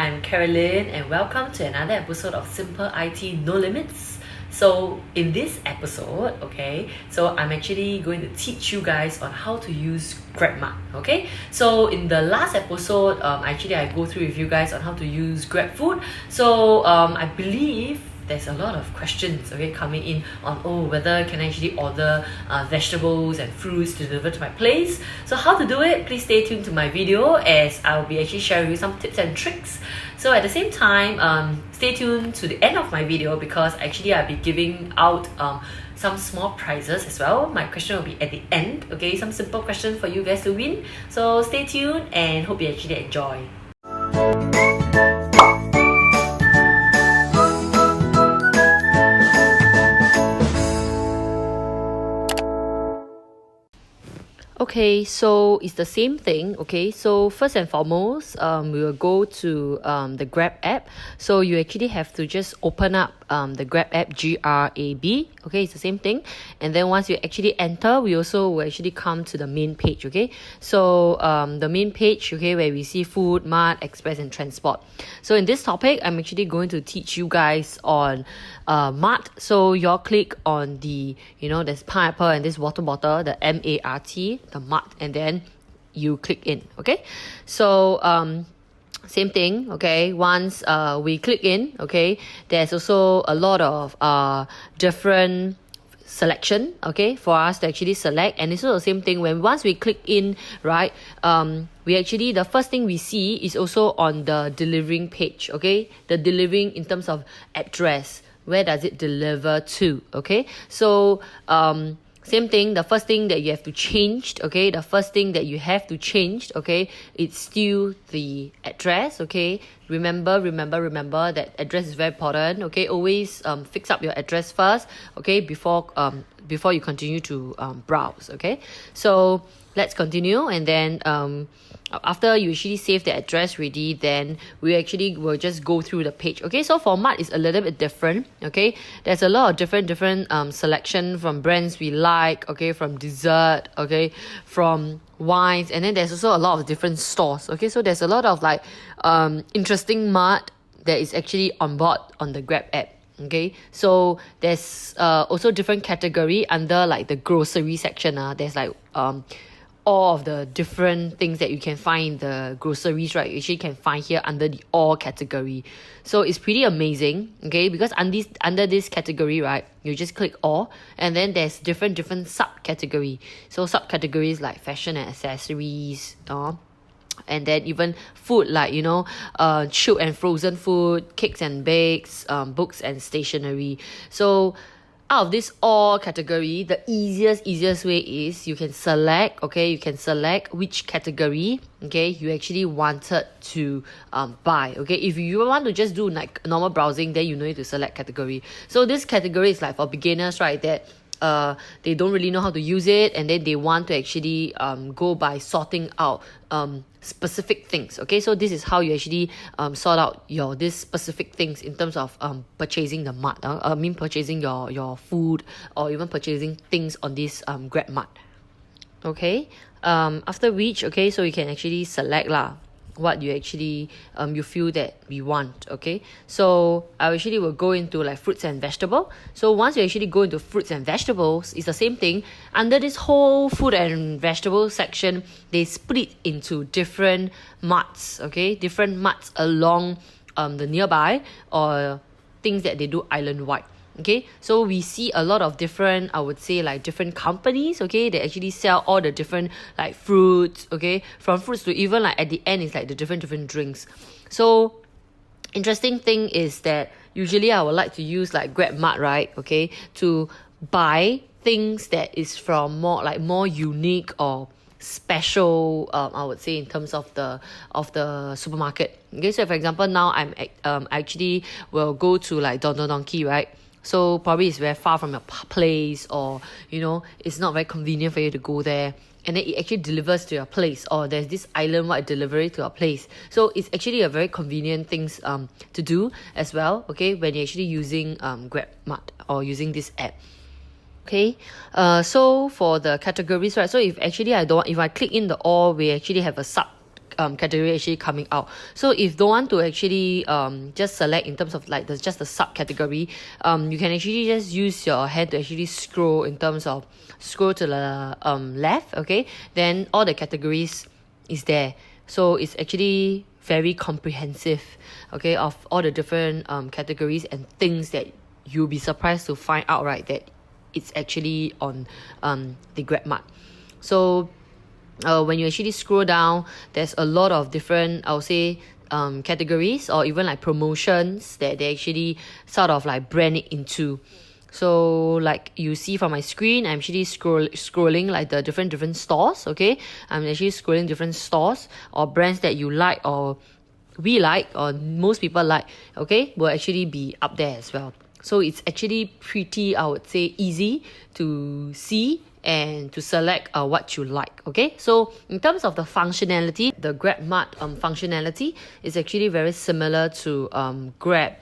I'm Carolyn and welcome to another episode of Simple IT No Limits. So in this episode, I'm actually going to teach you guys on how to use GRAB. So in the last episode, I go through with you guys on how to use GrabFood. So I believe there's a lot of questions coming in on whether can I actually order vegetables and fruits delivered to my place. So how to do it, please stay tuned to my video as I'll be actually sharing you some tips and tricks. So at the same time, stay tuned to the end of my video because I'll be giving out some small prizes as well. My question will be at the end, some simple questions for you guys to win. So stay tuned and hope you actually enjoy. Okay, so it's the same thing. So first and foremost, we will go to the GRAB app. So you actually have to just open up the GRAB app, GRAB. It's the same thing. And then once you actually enter, we also will actually come to the main page. So the main page, where we see food, Mart, express, and transport. So in this topic, I'm actually going to teach you guys on Mart. So you all click on the, there's pineapple and this water bottle, the Mart, the Mart, and then you click in. So same thing. Once we click in, there's also a lot of different selection for us to actually select, and it's also the same thing when once we click in, right, we actually, the first thing we see is also on the delivering page. The delivering in terms of address, where does it deliver to? So same thing, the first thing that you have to change, it's still the address. Remember that address is very important. Always fix up your address first, before you continue to browse. So let's continue, and then after you actually save the address ready, then we actually will just go through the page. So for Mart is a little bit different. There's a lot of different selection from brands we like, from dessert, from wines, and then there's also a lot of different stores. So there's a lot of interesting Mart that is actually on board on the GRAB app. So there's also different category under the grocery section. There's all of the different things that you can find in the groceries, right? You actually can find here under the all category. So it's pretty amazing, because under this category, right, you just click all, and then there's different subcategory. So subcategories like fashion and accessories, and then even food chilled and frozen food, cakes and bakes, books and stationery. So out of this all category, the easiest way is you can select, which category, you actually wanted to buy. If you want to just do normal browsing, then you need to select category. So this category is for beginners, right, that they don't really know how to use it, and then they want to actually go by sorting out specific things. So this is how you actually sort out this specific things in terms of purchasing the Mart. Purchasing your food, or even purchasing things on this GRAB Mart. After which, so you can actually select what you actually you feel that we want. So I actually will go into fruits and vegetable. So once you actually go into fruits and vegetables, it's the same thing. Under this whole food and vegetable section, they split into different Marts. Different Marts along the nearby, or things that they do island wide. So we see a lot of different, I would say different companies, they actually sell all the different fruits, from fruits to even at the end is the different drinks. So interesting thing is that usually I would like to use GRAB Mart, right, to buy things that is from more unique or special, I would say, in terms of the supermarket. So for example, now I'm actually will go to Don Donki, right? So probably it's very far from your place, or it's not very convenient for you to go there, and then it actually delivers to your place, or there's this island-wide delivery to your place. So it's actually a very convenient things to do as well, when you're actually using GRAB Mart or using this app. So for the categories, right, so if I click in the all, we actually have a category actually coming out. So if don't want to actually just select in terms of like just the subcategory, you can actually just use your hand to actually scroll in terms of scroll to the left, okay? Then all the categories is there. So it's actually very comprehensive, okay, of all the different categories and things that you'll be surprised to find out, right, that it's actually on the GRAB Mart. So when you actually scroll down, there's a lot of different, I would say, categories or even like promotions that they actually sort of like brand it into. So like you see from my screen, I'm actually scrolling like the different stores, okay? I'm actually scrolling different stores or brands that you like or we like or most people like, okay, will actually be up there as well. So it's actually pretty, I would say, easy to see and to select what you like, okay? So in terms of the functionality, the GRAB Mart functionality is actually very similar to GRAB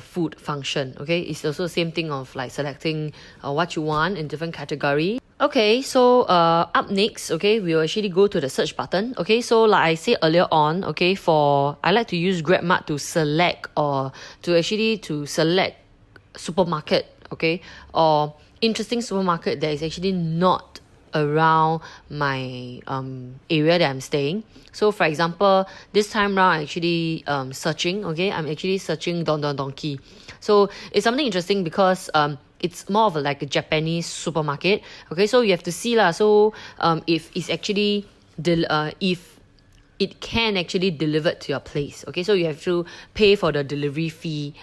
food function, okay? It's also the same thing of like selecting what you want in different categories. Okay, so up next, okay, we'll actually go to the search button. Okay, so like I said earlier on, okay, I like to use GRAB Mart to select or to select supermarket, okay, or interesting supermarket that is actually not around my area that I'm staying. So for example, this time round I'm actually searching, okay, I'm actually searching Don Don Donki. So it's something interesting because it's more of like a Japanese supermarket, okay, so you have to see lah. So if it's actually if it can actually deliver to your place, okay, so you have to pay for the delivery fee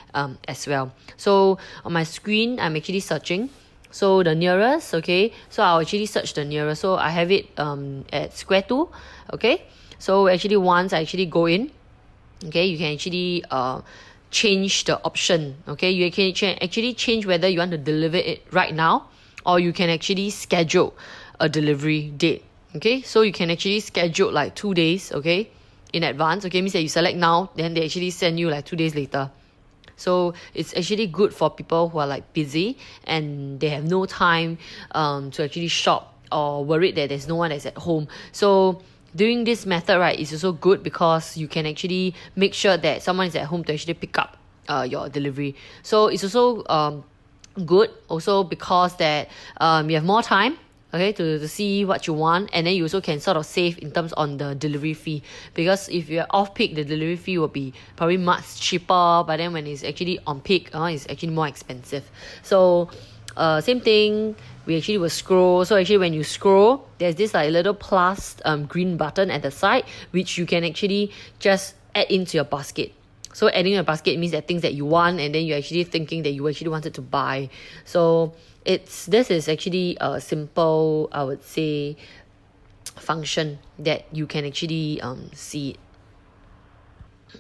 as well. So on my screen I'm actually searching, so the nearest, okay, so I'll actually search the nearest. So I have it at Square 2, okay. So actually once I actually go in, okay, you can actually change the option, okay, you can actually change whether you want to deliver it right now or you can actually schedule a delivery date. Okay, so you can actually schedule like 2 days, okay, in advance. Okay, means that you select now, then they actually send you like 2 days later. So it's actually good for people who are like busy and they have no time to actually shop or worried that there's no one that's at home. So doing this method, right, is also good because you can actually make sure that someone is at home to actually pick up your delivery. So it's also good also because that you have more time, okay, to see what you want, and then you also can sort of save in terms on the delivery fee, because if you're off peak, the delivery fee will be probably much cheaper, but then when it's actually on peak, it's actually more expensive. So same thing, we actually will scroll. So actually when you scroll, there's this like little plus green button at the side which you can actually just add into your basket. So adding a basket means that things that you want and then you're actually thinking that you actually wanted to buy. So this is actually a simple, I would say, function that you can actually see it.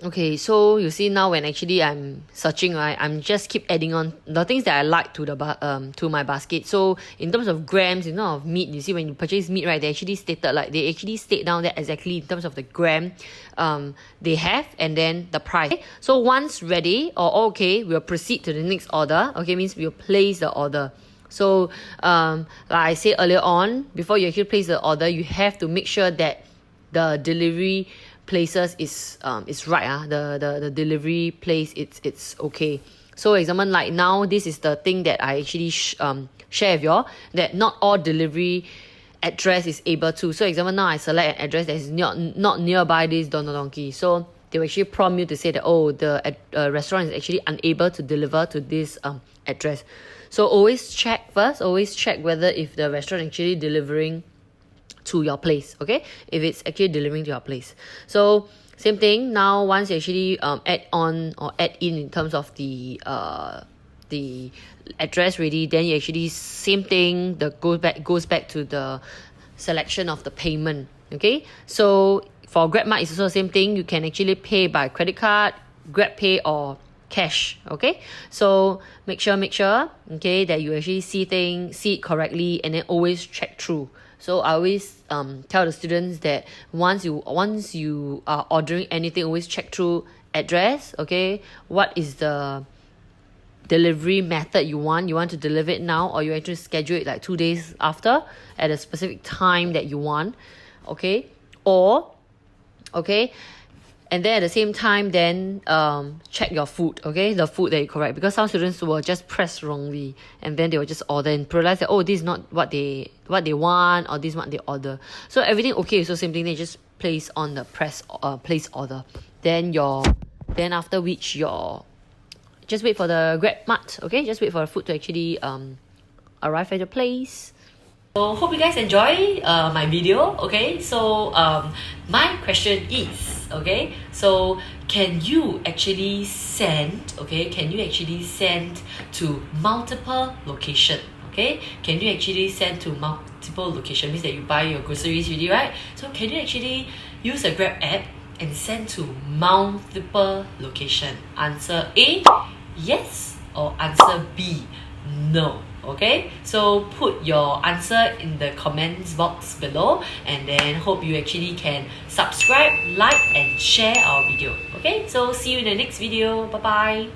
Okay, so you see now when actually I'm searching, right, I'm just keep adding on the things that I like to the to my basket. So in terms of grams, in terms of meat, you see when you purchase meat, right, they actually state down there exactly in terms of the gram they have and then the price. Okay, so once ready or okay, we'll proceed to the next order. Okay, means we'll place the order. So like I said earlier on, before you actually place the order, you have to make sure that the delivery places is right. The delivery place, it's okay. So example, like now this is the thing that I actually share with you all, that not all delivery address is able to. So example, now I select an address that is not nearby this Don Don Donki. So they will actually prompt you to say that, oh, the restaurant is actually unable to deliver to this address. So always check first, always check whether if the restaurant is actually delivering to your place, okay, if it's actually delivering to your place. So same thing, now once you actually add on or add in terms of the address ready, then you actually same thing, goes back to the selection of the payment. Okay, so for GRAB Mart it's also the same thing. You can actually pay by credit card, Grab Pay, or cash. Okay, so make sure okay that you actually see it correctly, and then always check through. So I always tell the students that once you are ordering anything, always check through address, okay, what is the delivery method you want to deliver it now, or you actually schedule it like 2 days after at a specific time that you want, okay, or okay? And then at the same time, then check your food, okay? The food that you correct, because some students will just press wrongly, and then they will just order and realize that, oh, this is not what they want, or this is what they order. So everything okay, so same thing, they just place on the place order. Then after which just wait for the GRAB Mart, okay? Just wait for the food to actually arrive at your place. So hope you guys enjoy my video, okay? So my question is, okay, so can you actually send to multiple location, okay? Can you actually send to multiple location? Means that you buy your groceries already, right? So can you actually use a GRAB app and send to multiple location? Answer A, yes, or answer B, no. Okay, so put your answer in the comments box below, and then hope you actually can subscribe, like, and share our video. Okay, so see you in the next video. Bye bye.